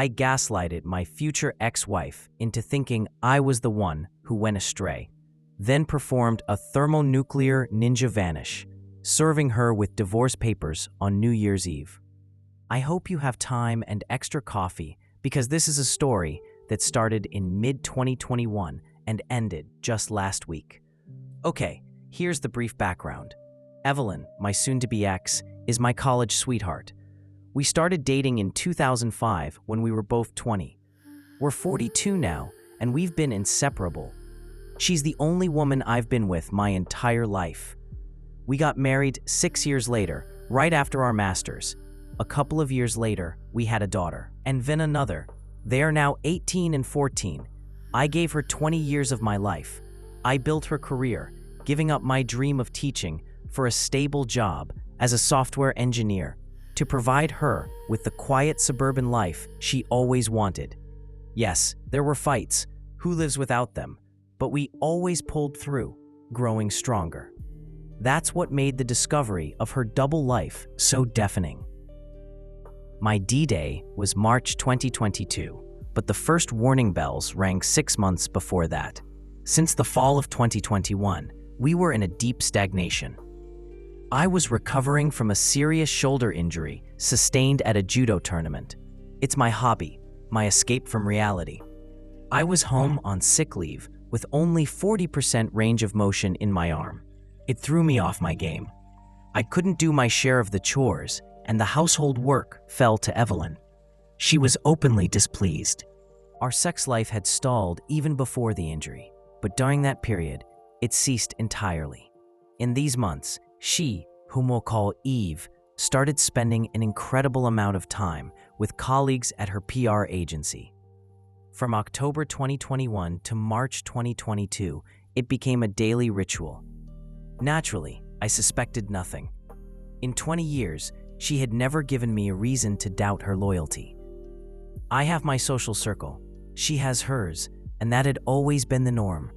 I gaslighted my future ex-wife into thinking I was the one who went astray, then performed a thermonuclear ninja vanish, serving her with divorce papers on New Year's Eve. I hope you have time and extra coffee because this is a story that started in mid-2021 and ended just last week. Okay, here's the brief background. Evelyn, my soon-to-be ex, is my college sweetheart. We started dating in 2005 when we were both 20. We're 42 now, and we've been inseparable. She's the only woman I've been with my entire life. We got married 6 years later, right after our masters. A couple of years later, we had a daughter, and then another. They are now 18 and 14. I gave her 20 years of my life. I built her career, giving up my dream of teaching for a stable job as a software engineer to provide her with the quiet suburban life she always wanted. Yes, there were fights. Who lives without them? But we always pulled through, growing stronger. That's what made the discovery of her double life so deafening. My D-Day was March 2022, but the first warning bells rang 6 months before that. Since the fall of 2021, we were in a deep stagnation. I was recovering from a serious shoulder injury sustained at a judo tournament. It's my hobby, my escape from reality. I was home on sick leave with only 40% range of motion in my arm. It threw me off my game. I couldn't do my share of the chores, and the household work fell to Evelyn. She was openly displeased. Our sex life had stalled even before the injury, but during that period, it ceased entirely. In these months, she, whom we'll call Eve, started spending an incredible amount of time with colleagues at her PR agency. From October 2021 to March 2022, it became a daily ritual. Naturally, I suspected nothing. In 20 years, she had never given me a reason to doubt her loyalty. I have my social circle. She has hers, and that had always been the norm.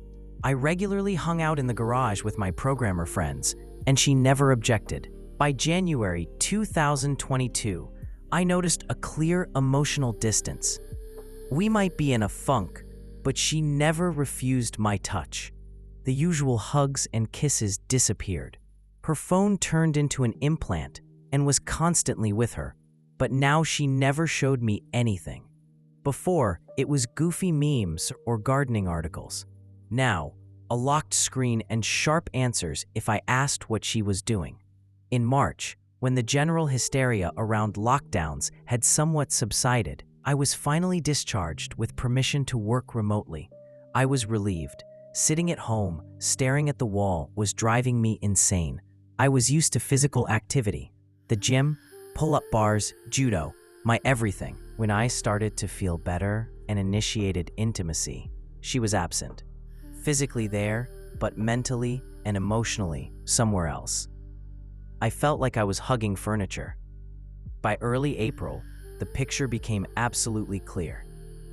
I regularly hung out in the garage with my programmer friends, and she never objected. By January 2022, I noticed a clear emotional distance. We might be in a funk, but she never refused my touch. The usual hugs and kisses disappeared. Her phone turned into an implant and was constantly with her, but now she never showed me anything. Before, it was goofy memes or gardening articles. Now, a locked screen and sharp answers if I asked what she was doing. In March, when the general hysteria around lockdowns had somewhat subsided, I was finally discharged with permission to work remotely. I was relieved. Sitting at home, staring at the wall was driving me insane. I was used to physical activity. The gym, pull-up bars, judo, my everything. When I started to feel better and initiated intimacy, she was absent. Physically there, but mentally and emotionally somewhere else. I felt like I was hugging furniture. By early April, the picture became absolutely clear.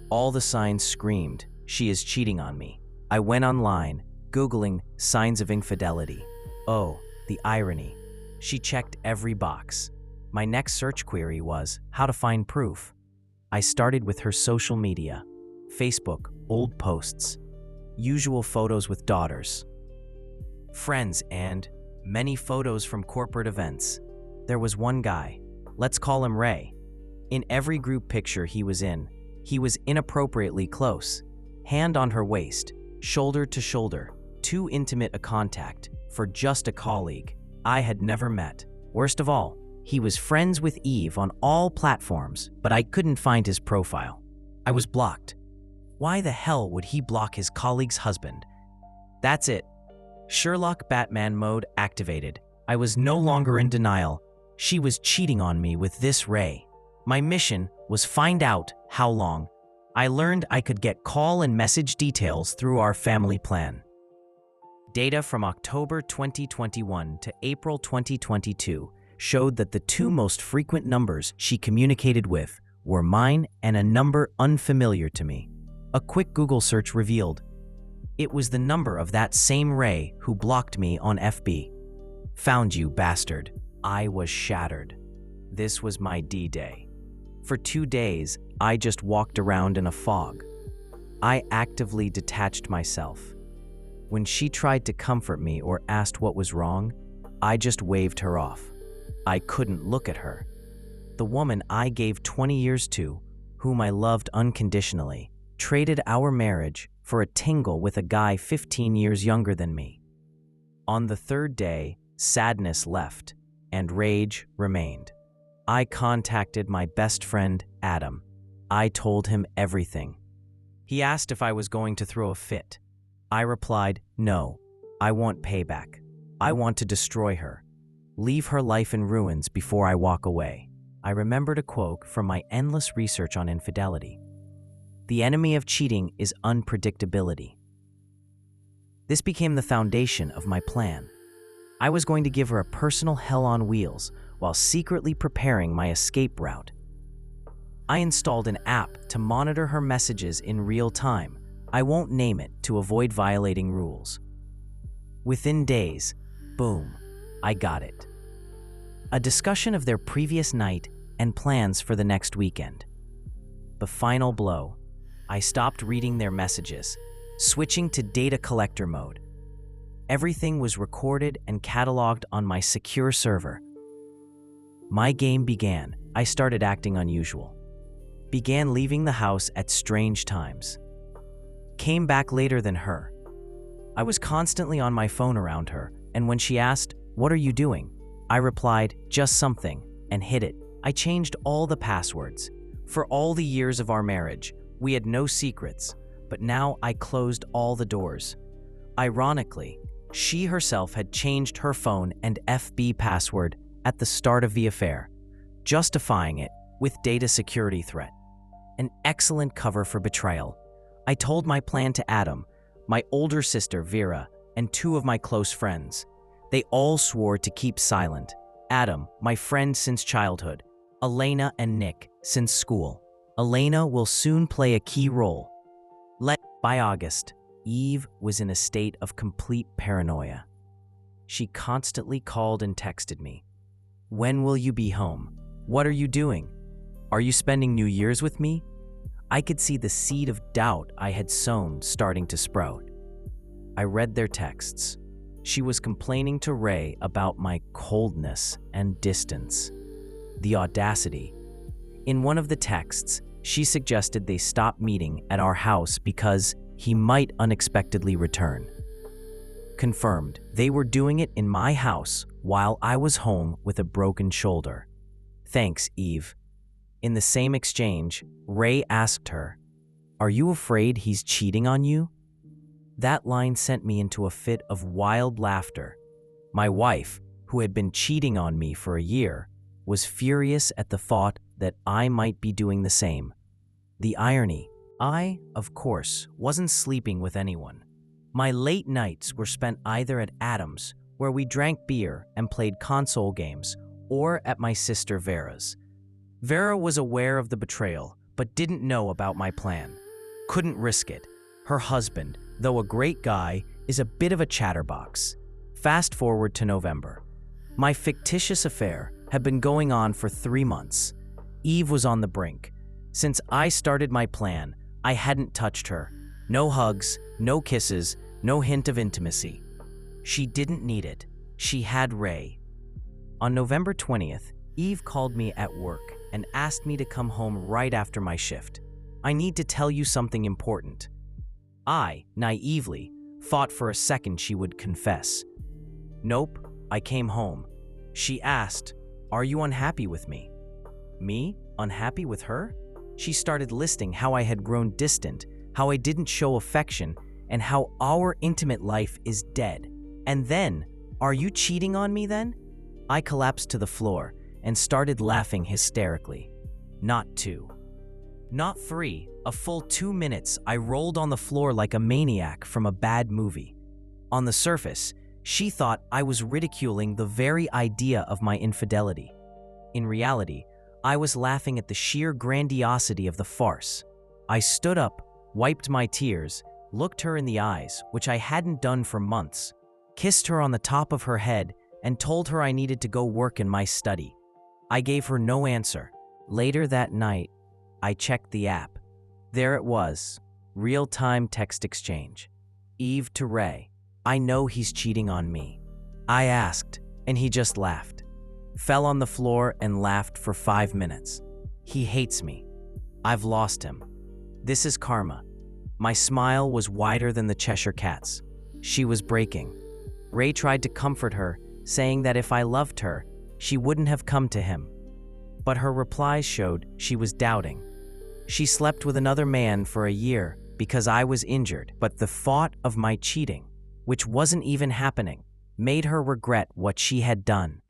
All the signs screamed, she is cheating on me. I went online, Googling signs of infidelity. Oh, the irony. She checked every box. My next search query was how to find proof. I started with her social media, Facebook, old posts, usual photos with daughters, friends, and many photos from corporate events. There was one guy, let's call him Ray. In every group picture he was inappropriately close, hand on her waist, shoulder to shoulder, too intimate a contact for just a colleague I had never met. Worst of all, he was friends with Eve on all platforms, but I couldn't find his profile. I was blocked. Why the hell would he block his colleague's husband? That's it. Sherlock Batman mode activated. I was no longer in denial. She was cheating on me with this Ray. My mission was find out how long. I learned I could get call and message details through our family plan. Data from October 2021 to April 2022 showed that the two most frequent numbers she communicated with were mine and a number unfamiliar to me. A quick Google search revealed it was the number of that same Ray who blocked me on FB. Found you, bastard. I was shattered. This was my D-Day. For 2 days, I just walked around in a fog. I actively detached myself. When she tried to comfort me or asked what was wrong, I just waved her off. I couldn't look at her. The woman I gave 20 years to, whom I loved unconditionally, traded our marriage for a tingle with a guy 15 years younger than me. On the 3rd day, sadness left, and rage remained. I contacted my best friend, Adam. I told him everything. He asked if I was going to throw a fit. I replied, no, I want payback. I want to destroy her. Leave her life in ruins before I walk away. I remembered a quote from my endless research on infidelity. The enemy of cheating is unpredictability. This became the foundation of my plan. I was going to give her a personal hell on wheels while secretly preparing my escape route. I installed an app to monitor her messages in real time. I won't name it to avoid violating rules. Within days, boom, I got it. A discussion of their previous night and plans for the next weekend. The final blow. I stopped reading their messages, switching to data collector mode. Everything was recorded and cataloged on my secure server. My game began. I started acting unusual. Began leaving the house at strange times. Came back later than her. I was constantly on my phone around her, and when she asked, "What are you doing?" I replied, "Just something," and hid it. I changed all the passwords. For all the years of our marriage, we had no secrets, but now I closed all the doors. Ironically, she herself had changed her phone and FB password at the start of the affair, justifying it with data security threat. An excellent cover for betrayal. I told my plan to Adam, my older sister Vera, and 2 of my close friends. They all swore to keep silent. Adam, my friend since childhood. Elena and Nick, since school. Elena will soon play a key role. By August, Eve was in a state of complete paranoia. She constantly called and texted me. "When will you be home? What are you doing? Are you spending New Year's with me?" I could see the seed of doubt I had sown starting to sprout. I read their texts. She was complaining to Ray about my coldness and distance. The audacity. In one of the texts, she suggested they stop meeting at our house because he might unexpectedly return. Confirmed, they were doing it in my house while I was home with a broken shoulder. Thanks, Eve. In the same exchange, Ray asked her, "Are you afraid he's cheating on you?" That line sent me into a fit of wild laughter. My wife, who had been cheating on me for a year, was furious at the thought that I might be doing the same. The irony. I, of course, wasn't sleeping with anyone. My late nights were spent either at Adam's, where we drank beer and played console games, or at my sister Vera's. Vera was aware of the betrayal, but didn't know about my plan. Couldn't risk it. Her husband, though a great guy, is a bit of a chatterbox. Fast forward to November. My fictitious affair had been going on for 3 months. Eve was on the brink. Since I started my plan, I hadn't touched her. No hugs, no kisses, no hint of intimacy. She didn't need it. She had Ray. On November 20th, Eve called me at work and asked me to come home right after my shift. "I need to tell you something important." I, naively, thought for a second she would confess. "Nope, I came home." She asked, "Are you unhappy with me?" Me? Unhappy with her? She started listing how I had grown distant, how I didn't show affection, and how our intimate life is dead. And then, "Are you cheating on me then?" I collapsed to the floor and started laughing hysterically. Not 2. Not 3. A full 2 minutes, I rolled on the floor like a maniac from a bad movie. On the surface, she thought I was ridiculing the very idea of my infidelity. In reality, I was laughing at the sheer grandiosity of the farce. I stood up, wiped my tears, looked her in the eyes, which I hadn't done for months, kissed her on the top of her head, and told her I needed to go work in my study. I gave her no answer. Later that night, I checked the app. There it was, real-time text exchange. Eve to Ray, I know he's cheating on me. I asked, and he just laughed. Fell on the floor and laughed for 5 minutes. He hates me. I've lost him. This is karma. My smile was wider than the Cheshire Cat's. She was breaking. Ray tried to comfort her, saying that if I loved her, she wouldn't have come to him. But her replies showed she was doubting. She slept with another man for a year because I was injured, but the thought of my cheating, which wasn't even happening, made her regret what she had done.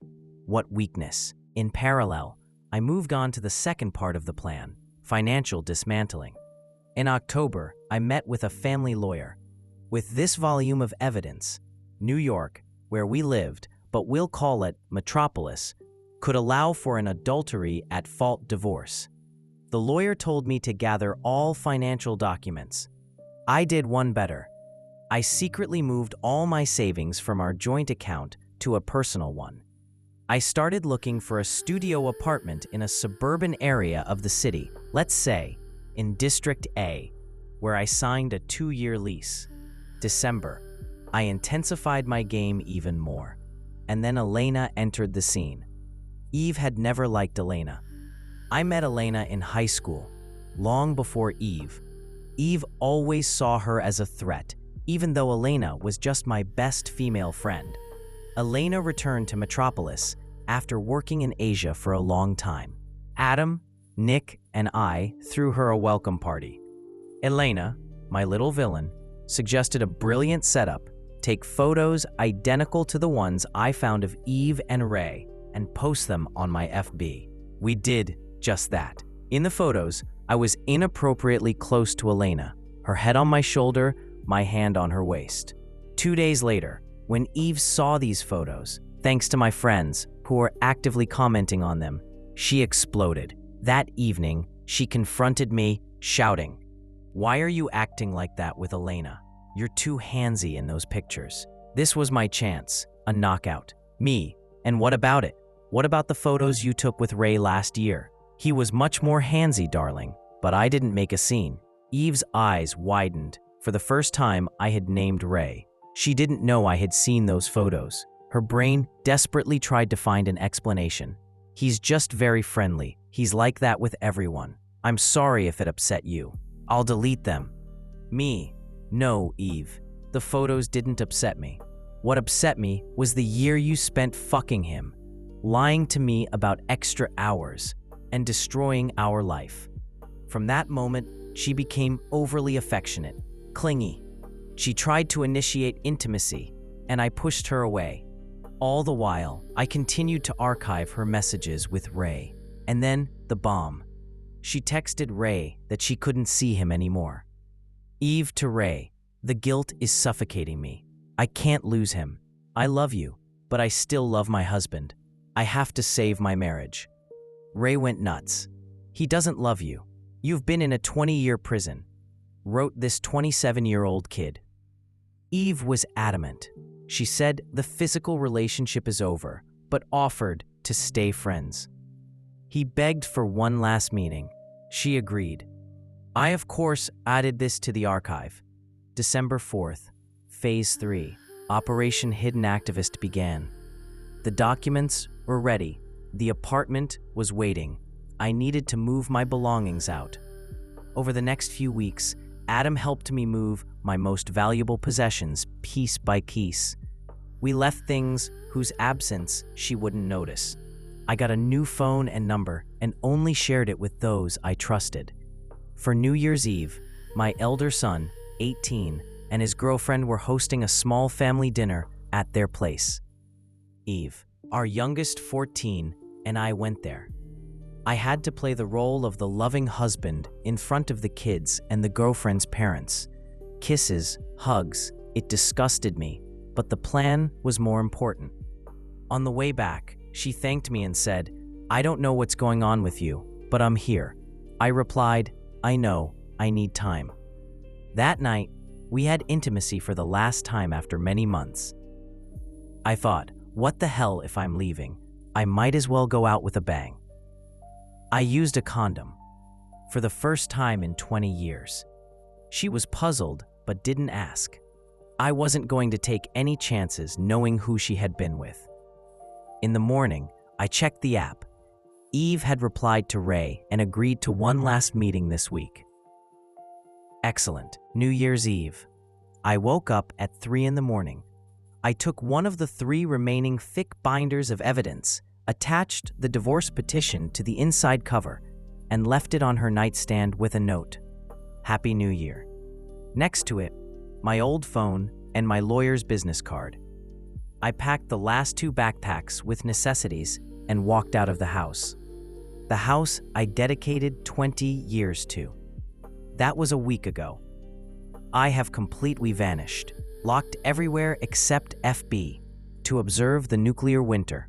What weakness. In parallel, I moved on to the second part of the plan, financial dismantling. In October, I met with a family lawyer. With this volume of evidence, New York, where we lived, but we'll call it Metropolis, could allow for an adultery at fault divorce. The lawyer told me to gather all financial documents. I did one better. I secretly moved all my savings from our joint account to a personal one. I started looking for a studio apartment in a suburban area of the city, let's say, in District A, where I signed a 2-year lease. December, I intensified my game even more. And then Elena entered the scene. Eve had never liked Elena. I met Elena in high school, long before Eve. Eve always saw her as a threat, even though Elena was just my best female friend. Elena returned to Metropolis after working in Asia for a long time. Adam, Nick, and I threw her a welcome party. Elena, my little villain, suggested a brilliant setup: take photos identical to the ones I found of Eve and Ray and post them on my FB. We did just that. In the photos, I was inappropriately close to Elena, her head on my shoulder, my hand on her waist. 2 days later, when Eve saw these photos, thanks to my friends who were actively commenting on them, she exploded. That evening, she confronted me, shouting, "Why are you acting like that with Elena? You're too handsy in those pictures." This was my chance, a knockout. Me, and what about it? What about the photos you took with Ray last year? He was much more handsy, darling, but I didn't make a scene. Eve's eyes widened. For the first time, I had named Ray. She didn't know I had seen those photos. Her brain desperately tried to find an explanation. He's just very friendly. He's like that with everyone. I'm sorry if it upset you. I'll delete them. Me. No, Eve. The photos didn't upset me. What upset me was the year you spent fucking him, lying to me about extra hours, and destroying our life. From that moment, she became overly affectionate, clingy. She tried to initiate intimacy, and I pushed her away. All the while, I continued to archive her messages with Ray. And then, the bomb. She texted Ray that she couldn't see him anymore. Eve to Ray, the guilt is suffocating me. I can't lose him. I love you, but I still love my husband. I have to save my marriage. Ray went nuts. He doesn't love you. You've been in a 20-year prison, wrote this 27-year-old kid. Eve was adamant. She said the physical relationship is over, but offered to stay friends. He begged for one last meeting. She agreed. I, of course, added this to the archive. December 4th, Phase 3, Operation Hidden Activist began. The documents were ready. The apartment was waiting. I needed to move my belongings out. Over the next few weeks, Adam helped me move my most valuable possessions piece by piece. We left things whose absence she wouldn't notice. I got a new phone and number and only shared it with those I trusted. For New Year's Eve, my elder son, 18, and his girlfriend were hosting a small family dinner at their place. Eve, our youngest, 14, and I went there. I had to play the role of the loving husband in front of the kids and the girlfriend's parents. Kisses, hugs, it disgusted me, but the plan was more important. On the way back, she thanked me and said, "I don't know what's going on with you, but I'm here." I replied, "I know, I need time." That night, we had intimacy for the last time after many months. I thought, what the hell if I'm leaving? I might as well go out with a bang. I used a condom. For the first time in 20 years. She was puzzled, but didn't ask. I wasn't going to take any chances knowing who she had been with. In the morning, I checked the app. Eve had replied to Ray and agreed to one last meeting this week. Excellent. New Year's Eve. I woke up at 3 in the morning. I took one of the 3 remaining thick binders of evidence, attached the divorce petition to the inside cover, and left it on her nightstand with a note. Happy New Year. Next to it, my old phone and my lawyer's business card. I packed the last 2 backpacks with necessities and walked out of the house. The house I dedicated 20 years to. That was a week ago. I have completely vanished, locked everywhere except FB, to observe the nuclear winter.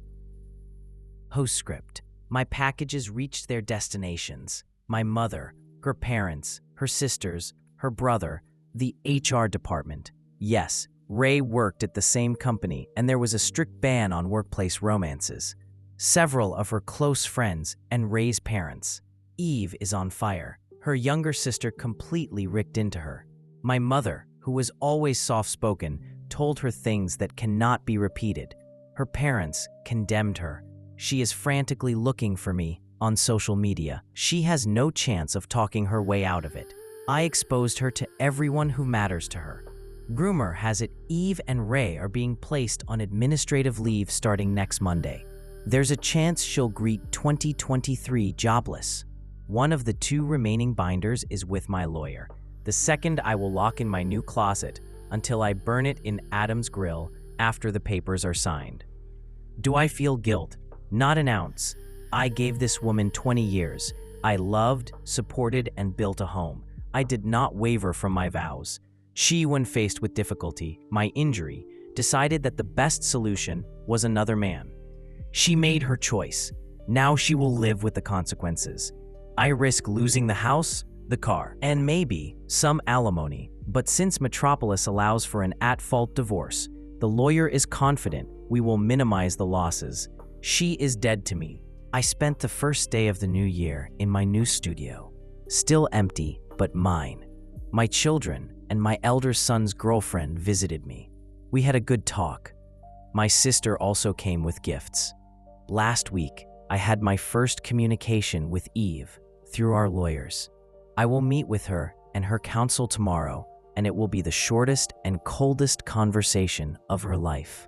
Postscript. My packages reached their destinations. My mother, her parents, her sisters, her brother, the HR department. Yes, Ray worked at the same company, and there was a strict ban on workplace romances. Several of her close friends and Ray's parents. Eve is on fire. Her younger sister completely ricked into her. My mother, who was always soft-spoken, told her things that cannot be repeated. Her parents condemned her. She is frantically looking for me on social media. She has no chance of talking her way out of it. I exposed her to everyone who matters to her. Rumor has it Eve and Ray are being placed on administrative leave starting next Monday. There's a chance she'll greet 2023 jobless. One of the 2 remaining binders is with my lawyer. The second I will lock in my new closet until I burn it in Adam's grill after the papers are signed. Do I feel guilt? Not an ounce. I gave this woman 20 years. I loved, supported, and built a home. I did not waver from my vows. She, when faced with difficulty, my injury, decided that the best solution was another man. She made her choice. Now she will live with the consequences. I risk losing the house, the car, and maybe some alimony. But since Metropolis allows for an at-fault divorce, the lawyer is confident we will minimize the losses. She is dead to me. I spent the first day of the new year in my new studio. Still empty, but mine. My children and my elder son's girlfriend visited me. We had a good talk. My sister also came with gifts. Last week, I had my first communication with Eve through our lawyers. I will meet with her and her counsel tomorrow, and it will be the shortest and coldest conversation of her life.